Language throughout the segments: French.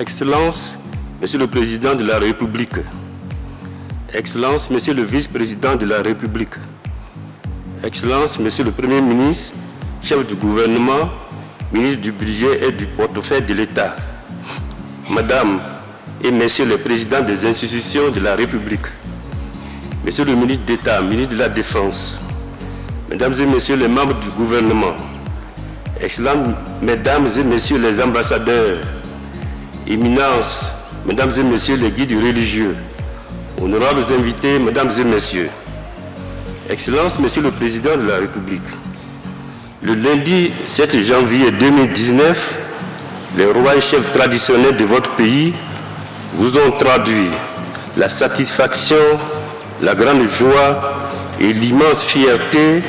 Excellences, Monsieur le Président de la République, Excellences, Monsieur le Vice-président de la République, Excellences, Monsieur le Premier ministre, chef du gouvernement, ministre du budget et du portefeuille de l'État, Madame et Messieurs les présidents des institutions de la République, Monsieur le ministre d'État, ministre de la Défense, Mesdames et Messieurs les membres du gouvernement, Excellences, Mesdames et Messieurs les ambassadeurs, Éminences, Mesdames et Messieurs les guides religieux, honorables invités, Mesdames et Messieurs, Excellences, Monsieur le Président de la République, le lundi 7 janvier 2019, les rois et chefs traditionnels de votre pays vous ont traduit la satisfaction, la grande joie et l'immense fierté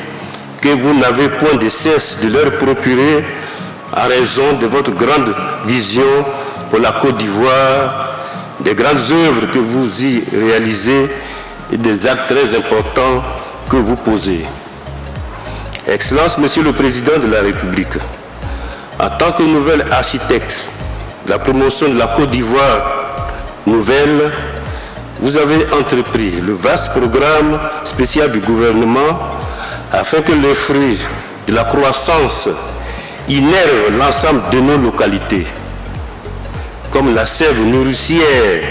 que vous n'avez point de cesse de leur procurer en raison de votre grande vision pour la Côte d'Ivoire, des grandes œuvres que vous y réalisez et des actes très importants que vous posez. Excellences, Monsieur le Président de la République, en tant que nouvel architecte de la promotion de la Côte d'Ivoire nouvelle, vous avez entrepris le vaste programme spécial du gouvernement afin que les fruits de la croissance innervent l'ensemble de nos localités, comme la sève nourricière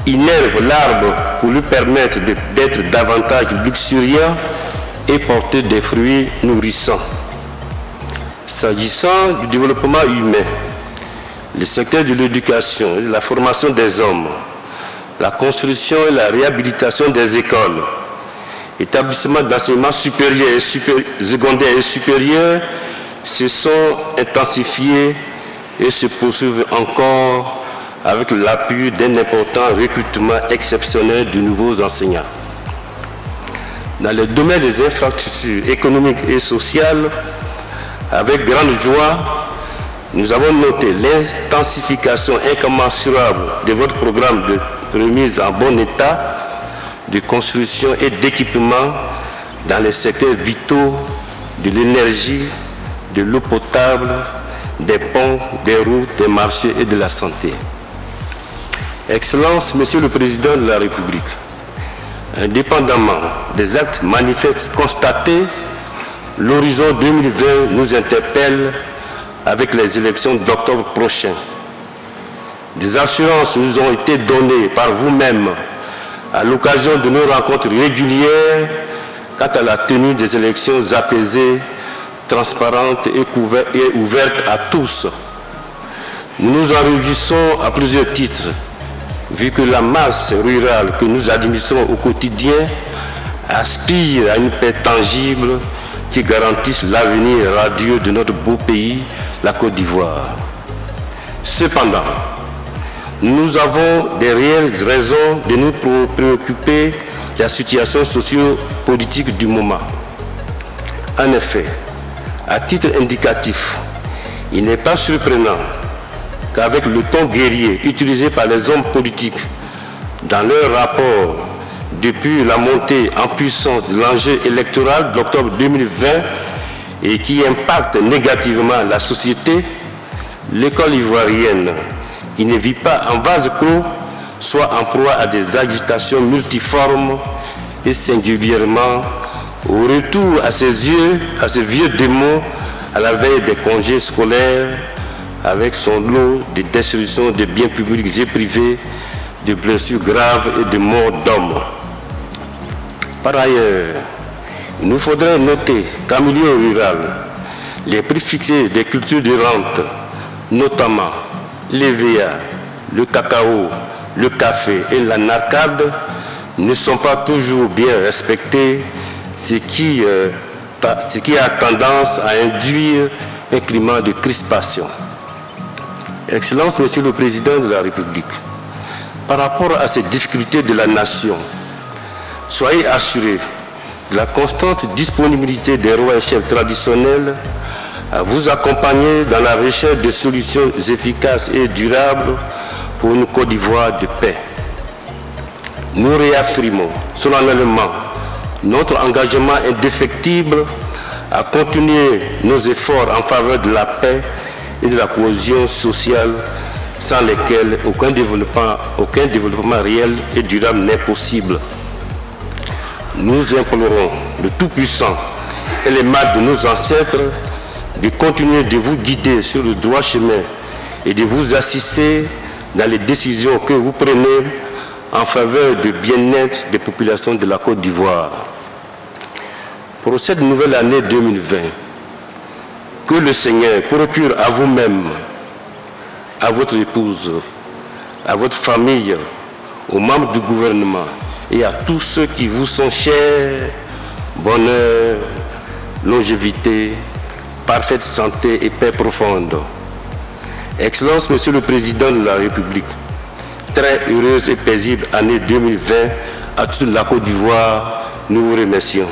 innerve l'arbre pour lui permettre d'être davantage luxuriant et porter des fruits nourrissants. S'agissant du développement humain, le secteur de l'éducation et de la formation des hommes, la construction et la réhabilitation des écoles, établissements d'enseignement supérieur et secondaire et supérieur se sont intensifiés et se poursuivent encore avec l'appui d'un important recrutement exceptionnel de nouveaux enseignants. Dans le domaine des infrastructures économiques et sociales, avec grande joie, nous avons noté l'intensification incommensurable de votre programme de remise en bon état, de construction et d'équipement dans les secteurs vitaux de l'énergie, de l'eau potable, des ponts, des routes, des marchés et de la santé. Excellences, Monsieur le Président de la République, indépendamment des actes manifestes constatés, l'horizon 2020 nous interpelle avec les élections d'octobre prochain. Des assurances nous ont été données par vous-même à l'occasion de nos rencontres régulières quant à la tenue des élections apaisées, transparentes et ouvertes à tous. Nous nous en réjouissons à plusieurs titres, vu que la masse rurale que nous administrons au quotidien aspire à une paix tangible qui garantisse l'avenir radieux de notre beau pays, la Côte d'Ivoire. Cependant, nous avons des réelles raisons de nous préoccuper de la situation socio-politique du moment. En effet, à titre indicatif, il n'est pas surprenant qu'avec le ton guerrier utilisé par les hommes politiques dans leur rapport depuis la montée en puissance de l'enjeu électoral d'octobre 2020 et qui impacte négativement la société, l'école ivoirienne, qui ne vit pas en vase clos, soit en proie à des agitations multiformes et singulièrement au retour à ces vieux démons à la veille des congés scolaires, avec son lot de destruction de biens publics et privés, de blessures graves et de morts d'hommes. Par ailleurs, il nous faudrait noter qu'en milieu rural, les prix fixés des cultures de rente, notamment l'EVA, le cacao, le café et la narcade, ne sont pas toujours bien respectés, ce qui a tendance à induire un climat de crispation. Excellences, Monsieur le Président de la République, par rapport à ces difficultés de la nation, soyez assurés de la constante disponibilité des rois et chefs traditionnels à vous accompagner dans la recherche de solutions efficaces et durables pour une Côte d'Ivoire de paix. Nous réaffirmons solennellement notre engagement indéfectible à continuer nos efforts en faveur de la paix et de la cohésion sociale sans lesquelles aucun développement réel et durable n'est possible. Nous implorons le Tout-Puissant et les maîtres de nos ancêtres de continuer de vous guider sur le droit chemin et de vous assister dans les décisions que vous prenez en faveur du bien-être des populations de la Côte d'Ivoire. Pour cette nouvelle année 2020, que le Seigneur procure à vous-même, à votre épouse, à votre famille, aux membres du gouvernement et à tous ceux qui vous sont chers, bonheur, longévité, parfaite santé et paix profonde. Excellence, Monsieur le Président de la République, très heureuse et paisible année 2020 à toute la Côte d'Ivoire, nous vous remercions.